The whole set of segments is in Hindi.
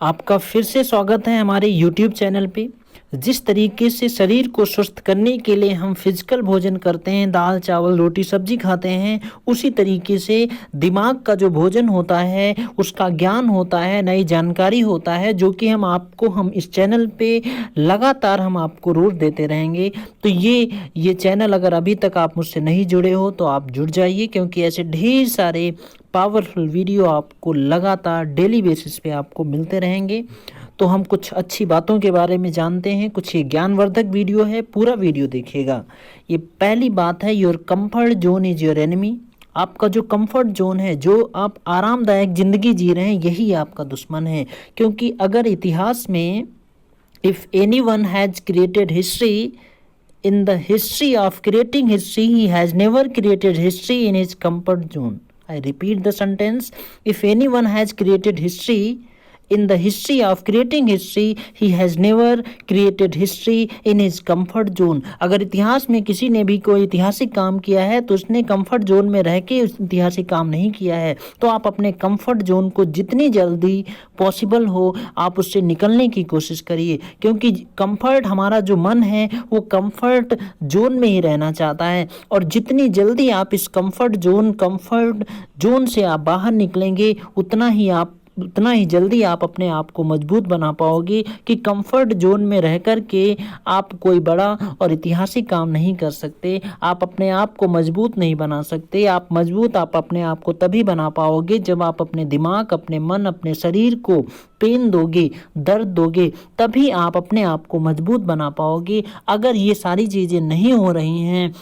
आपका फिर से स्वागत है हमारे YouTube चैनल पे। जिस तरीके से शरीर को स्वस्थ करने के लिए हम फिजिकल भोजन करते हैं, दाल चावल रोटी सब्जी खाते हैं, उसी तरीके से दिमाग का जो भोजन होता है, उसका ज्ञान होता है, नई जानकारी होता है, जो कि हम इस चैनल पे लगातार हम आपको रोज देते रहेंगे। तो ये चैनल अगर अभी तक आप मुझसे नहीं जुड़े हो तो आप जुड़ जाइए, क्योंकि ऐसे ढेर सारे पावरफुल वीडियो आपको लगातार डेली बेसिस पे आपको मिलते रहेंगे। तो हम कुछ अच्छी बातों के बारे में जानते हैं। कुछ ये ज्ञानवर्धक वीडियो है, पूरा वीडियो देखिएगा। ये पहली बात है, your comfort zone is your enemy. आपका जो कंफर्ट जोन है, जो आप आरामदायक ज़िंदगी जी रहे हैं, यही आपका दुश्मन है। क्योंकि अगर इतिहास में if any one has created history, in the history of creating history, he has never created history in his comfort zone. I repeat the sentence. If anyone has created history, in the history of creating history, he has never created history in his comfort zone. अगर इतिहास में किसी ने भी कोई ऐतिहासिक काम किया है तो उसने कंफर्ट जोन में रह के उस ऐतिहासिक काम नहीं किया है। तो आप अपने कंफर्ट जोन को जितनी जल्दी पॉसिबल हो आप उससे निकलने की कोशिश करिए, क्योंकि कंफर्ट, हमारा जो मन है वो कंफर्ट जोन में ही रहना चाहता है। और जितनी जल्दी आप इस कंफर्ट जोन से आप बाहर निकलेंगे, उतना ही जल्दी आप अपने आप को मजबूत बना पाओगे कि कंफर्ट जोन में रह कर के आप कोई बड़ा और ऐतिहासिक काम नहीं कर सकते। आप अपने आप को मजबूत नहीं बना सकते। आप अपने आप को तभी बना पाओगे जब आप अपने दिमाग, अपने मन, अपने शरीर को पेन दोगे, दर्द दोगे, तभी आप अपने आप को मजबूत बना पाओगे। अगर ये सारी चीज़ें नहीं हो रही हैं,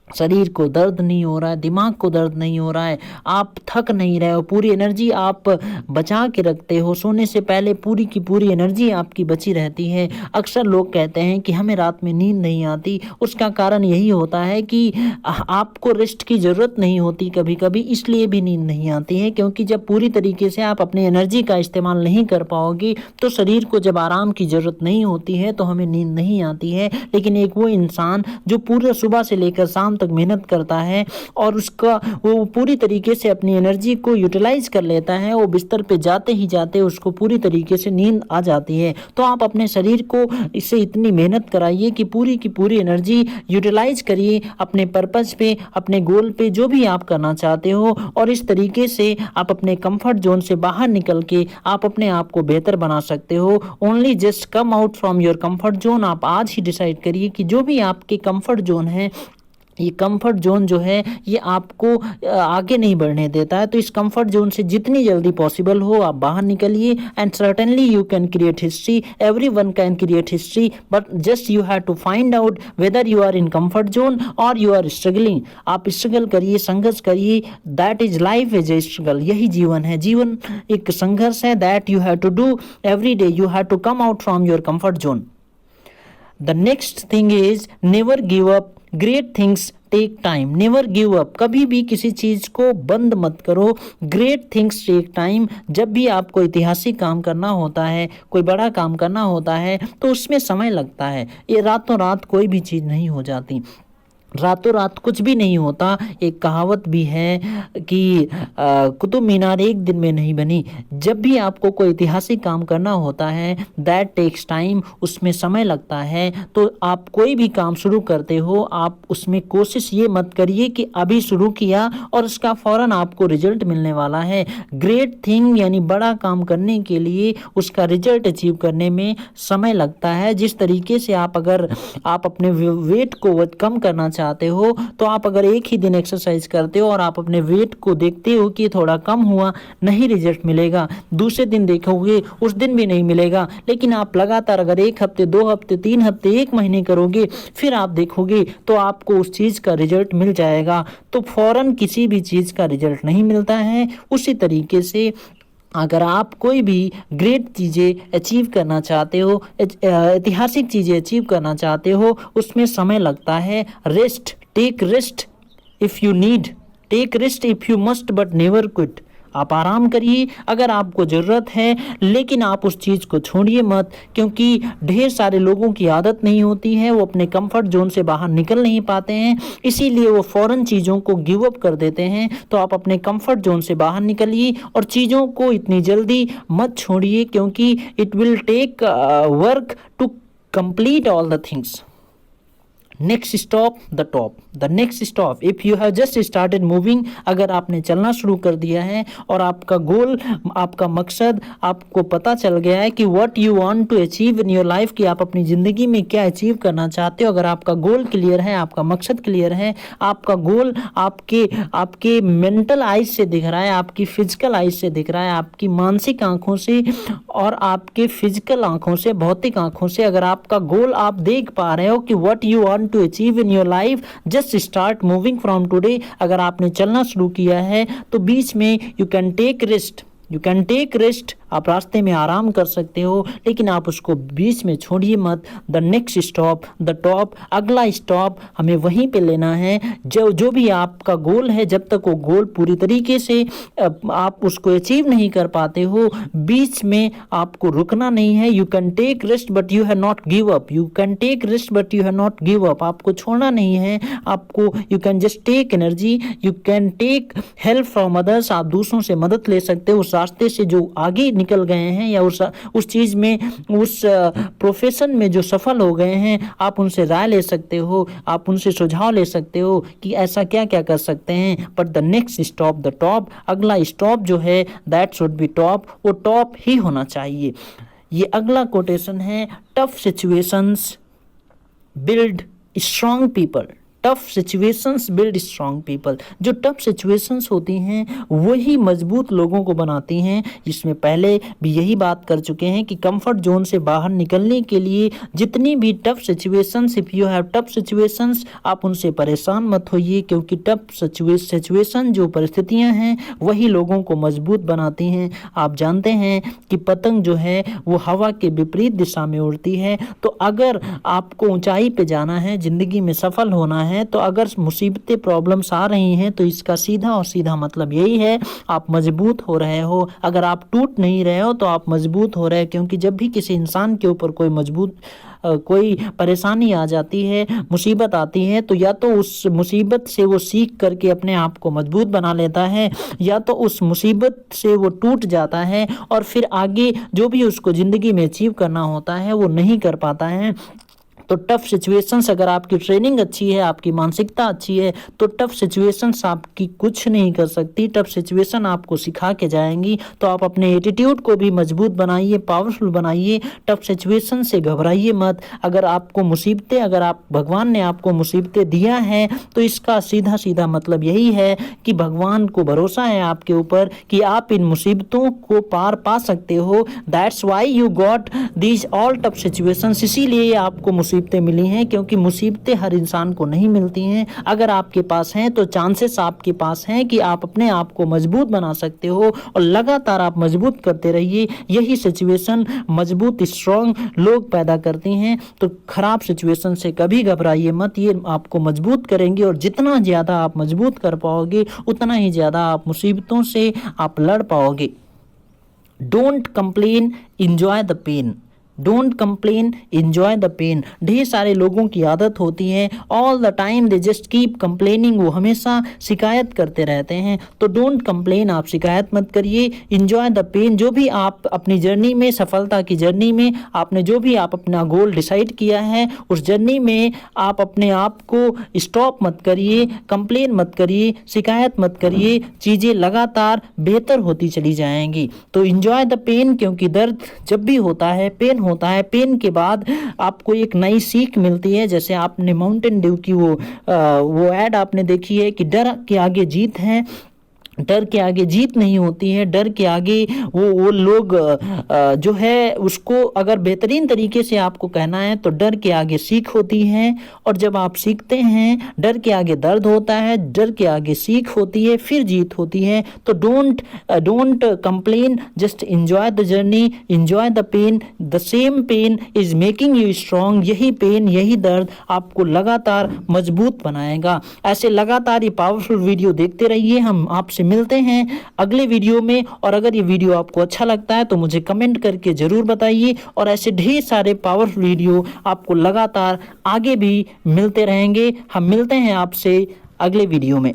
शरीर को दर्द नहीं हो रहा है, दिमाग को दर्द नहीं हो रहा है, आप थक नहीं रहे हो, पूरी एनर्जी आप बचा के रखते हो, सोने से पहले पूरी की पूरी एनर्जी आपकी बची रहती है। अक्सर लोग कहते हैं कि हमें रात में नींद नहीं आती। उसका कारण यही होता है कि आपको रेस्ट की ज़रूरत नहीं होती कभी कभी, इसलिए भी नींद नहीं आती है। क्योंकि जब पूरी तरीके से आप अपनी एनर्जी का इस्तेमाल नहीं कर पाओगे तो शरीर को जब आराम की ज़रूरत नहीं होती है तो हमें नींद नहीं आती है। लेकिन एक वो इंसान जो पूरे सुबह से लेकर शाम तक मेहनत करता है और वो पूरी तरीके से अपनी एनर्जी को यूटिलाइज कर लेता है, वो बिस्तर पे जाते ही जाते उसको पूरी तरीके से नींद आ जाती है। तो आप अपने शरीर को इससे इतनी मेहनत कराइए कि पूरी की पूरी एनर्जी यूटिलाइज करिए अपने पर्पस पे, अपने गोल पे, जो भी आप करना चाहते हो। और इस तरीके से आप अपने कंफर्ट जोन से बाहर निकल के आप अपने आप को बेहतर बना सकते हो। Only just come out from your comfort zone. आप आज ही डिसाइड करिए कि जो भी आपके कंफर्ट जोन है, ये कंफर्ट जोन जो है ये आपको आगे नहीं बढ़ने देता है। तो इस कंफर्ट जोन से जितनी जल्दी पॉसिबल हो आप बाहर निकलिए। And certainly you can create history, everyone can create history, but just you have to find out whether you are in comfort zone or you are struggling. आप स्ट्रगल करिए, संघर्ष करिए। That is life is a struggle. यही जीवन है, जीवन एक संघर्ष है। That you have to do every day. You have to come out from your comfort zone. The next thing is never give up. Great things take time. Never give up. कभी भी किसी चीज़ को बंद मत करो। Great things take time. जब भी आपको ऐतिहासिक काम करना होता है, कोई बड़ा काम करना होता है, तो उसमें समय लगता है। ये रातों रात कोई भी चीज़ नहीं हो जाती, रातों रात कुछ भी नहीं होता। एक कहावत भी है कि कुतुब मीनार एक दिन में नहीं बनी। जब भी आपको कोई ऐतिहासिक काम करना होता है, दैट टेक्स टाइम, उसमें समय लगता है। तो आप कोई भी काम शुरू करते हो, आप उसमें कोशिश ये मत करिए कि अभी शुरू किया और उसका फ़ौरन आपको रिजल्ट मिलने वाला है। ग्रेट थिंग यानी बड़ा काम करने के लिए उसका रिजल्ट अचीव करने में समय लगता है। जिस तरीके से अगर आप अपने वेट को कम करना चाहते हो, तो आप अगर एक ही दिन एक्सरसाइज करते हो और आप अपने वेट को देखते हो कि थोड़ा कम हुआ, नहीं रिजल्ट मिलेगा। दूसरे दिन देखोगे, उस दिन भी नहीं मिलेगा। लेकिन आप लगातार अगर 1 हफ्ते, 2 हफ्ते, 3 हफ्ते, 1 महीने करोगे, फिर आप देखोगे तो आपको उस चीज़ का रिजल्ट मिल जाएगा। तो फौरन किसी भी चीज़ का रिजल्ट नहीं मिलता है। उसी तरीके से अगर आप कोई भी ग्रेट चीज़ें अचीव करना चाहते हो, ऐतिहासिक चीज़ें अचीव करना चाहते हो, उसमें समय लगता है। Rest, take rest if you need, take rest if you must, but never quit. आप आराम करिए अगर आपको ज़रूरत है, लेकिन आप उस चीज़ को छोड़िए मत, क्योंकि ढेर सारे लोगों की आदत नहीं होती है, वो अपने कंफर्ट जोन से बाहर निकल नहीं पाते हैं, इसीलिए वो फ़ौरन चीज़ों को गिव अप कर देते हैं। तो आप अपने कंफर्ट जोन से बाहर निकलिए और चीज़ों को इतनी जल्दी मत छोड़िए, क्योंकि it will take work to complete all the things. Next stop the top. The next stop, if you have just started moving, अगर आपने चलना शुरू कर दिया है और आपका गोल, आपका मकसद आपको पता चल गया है कि what you want to achieve in your life, कि आप अपनी ज़िंदगी में क्या अचीव करना चाहते हो, अगर आपका गोल क्लियर है, आपका मकसद क्लियर है, आपका गोल आपके मेंटल आइज से दिख रहा है, आपकी फिजिकल आइज से दिख रहा है, आपकी मानसिक आंखों से और आपके फिजिकल आंखों से, भौतिक आंखों से, अगर आपका गोल आप देख पा रहे हो कि what you want to achieve in your life, just start moving from today. अगर आपने चलना शुरू किया है तो बीच में यू कैन टेक रेस्ट, आप रास्ते में आराम कर सकते हो, लेकिन आप उसको बीच में छोड़िए मत। The next stop the top, अगला स्टॉप हमें वहीं पे लेना है। जो भी आपका गोल है, जब तक वो गोल पूरी तरीके से आप उसको अचीव नहीं कर पाते हो, बीच में आपको रुकना नहीं है। You can take rest but you have not give up, you can take rest but you have not give up, आपको छोड़ना नहीं है। आपको you can just take energy, you can take help from others, आप दूसरों से मदद ले सकते हो उस रास्ते से जो आगे निकल गए हैं, या उस चीज़ में, उस प्रोफेशन में जो सफल हो गए हैं, आप उनसे राय ले सकते हो, आप उनसे सुझाव ले सकते हो कि ऐसा क्या क्या कर सकते हैं। But the next stop the top, अगला स्टॉप जो है दैट शुड बी टॉप, वो टॉप ही होना चाहिए। ये अगला कोटेशन है, tough situations build strong people, tough situations build strong people. जो टफ सिचुएशंस होती हैं वही मजबूत लोगों को बनाती हैं, जिसमें पहले भी यही बात कर चुके हैं कि कंफर्ट जोन से बाहर निकलने के लिए जितनी भी tough situations, if you have tough situations, आप उनसे परेशान मत होइए, क्योंकि टफ सिचुएशन जो परिस्थितियां हैं वही लोगों को मजबूत बनाती हैं। आप जानते हैं कि पतंग जो है वो हवा के विपरीत दिशा में उड़ती है, तो अगर आपको ऊंचाई पे जाना है, ज़िंदगी में सफल होना है, तो अगर मुसीबतें, प्रॉब्लम्स आ रही हैं, तो इसका सीधा और सीधा मतलब यही है आप मजबूत हो रहे हो। अगर आप टूट नहीं रहे हो तो आप मजबूत हो रहे हो, क्योंकि जब भी किसी इंसान के ऊपर कोई परेशानी आ जाती है, मुसीबत आती है, तो या तो उस मुसीबत से वो सीख करके अपने आप को मजबूत बना लेता है, या तो उस मुसीबत से वो टूट जाता है और फिर आगे जो भी उसको ज़िंदगी में अचीव करना होता है वो नहीं कर पाता है। तो टफ सिचुएशंस, अगर आपकी ट्रेनिंग अच्छी है, आपकी मानसिकता अच्छी है, तो टफ सिचुएशंस आपकी कुछ नहीं कर सकती। टफ सिचुएशन आपको सिखा के जाएंगी। तो आप अपने एटीट्यूड को भी मजबूत बनाइए, पावरफुल बनाइए, टफ सिचुएशन से घबराइए मत। अगर भगवान ने आपको मुसीबतें दिया है, तो इसका सीधा सीधा मतलब यही है कि भगवान को भरोसा है आपके ऊपर कि आप इन मुसीबतों को पार पा सकते हो। That's why you got these all tough situations, इसीलिए आपको मुसीबतें मिली हैं, क्योंकि मुसीबतें हर इंसान को नहीं मिलती हैं। अगर आपके पास हैं तो चांसेस आपके पास हैं कि आप अपने आप को मजबूत बना सकते हो, और लगातार आप मजबूत करते रहिए। यही सिचुएशन मजबूत स्ट्रॉन्ग लोग पैदा करती हैं। तो खराब सिचुएशन से कभी घबराइए मत, ये आपको मजबूत करेंगे, और जितना ज़्यादा आप मजबूत कर पाओगे उतना ही ज़्यादा आप मुसीबतों से आप लड़ पाओगे। Don't complain, enjoy the pain. Don't complain, enjoy the pain. ढेर सारे लोगों की आदत होती है, all the time they just keep complaining, वो हमेशा शिकायत करते रहते हैं। तो डोंट कंप्लेन, आप शिकायत मत करिए, एंजॉय द पेन। जो भी आप अपनी जर्नी में, सफलता की जर्नी में, आपने जो भी आप अपना गोल डिसाइड किया है, उस जर्नी में आप अपने आप को स्टॉप मत करिए, कंप्लेन मत करिए, शिकायत मत करिए, चीज़ें लगातार बेहतर होती चली जाएंगी। तो एंजॉय द पेन, क्योंकि दर्द जब भी होता है, पेन होता है, पेन के बाद आपको एक नई सीख मिलती है। जैसे आपने माउंटेन ड्यू की वो ऐड आपने देखी है कि डर के आगे जीत है, डर के आगे जीत नहीं होती है। डर के आगे वो लोग जो है उसको अगर बेहतरीन तरीके से आपको कहना है तो डर के आगे सीख होती है, और जब आप सीखते हैं, डर के आगे दर्द होता है, डर के आगे सीख होती है, फिर जीत होती है। तो don't complain, just enjoy the journey, enjoy the pain. The same pain is making you strong. यही पेन, यही दर्द आपको लगातार मजबूत बनाएगा। ऐसे लगातार ये पावरफुल वीडियो देखते रहिए। हम आपसे मिलते हैं अगले वीडियो में। और अगर ये वीडियो आपको अच्छा लगता है तो मुझे कमेंट करके ज़रूर बताइए, और ऐसे ढेर सारे पावरफुल वीडियो आपको लगातार आगे भी मिलते रहेंगे। हम मिलते हैं आपसे अगले वीडियो में।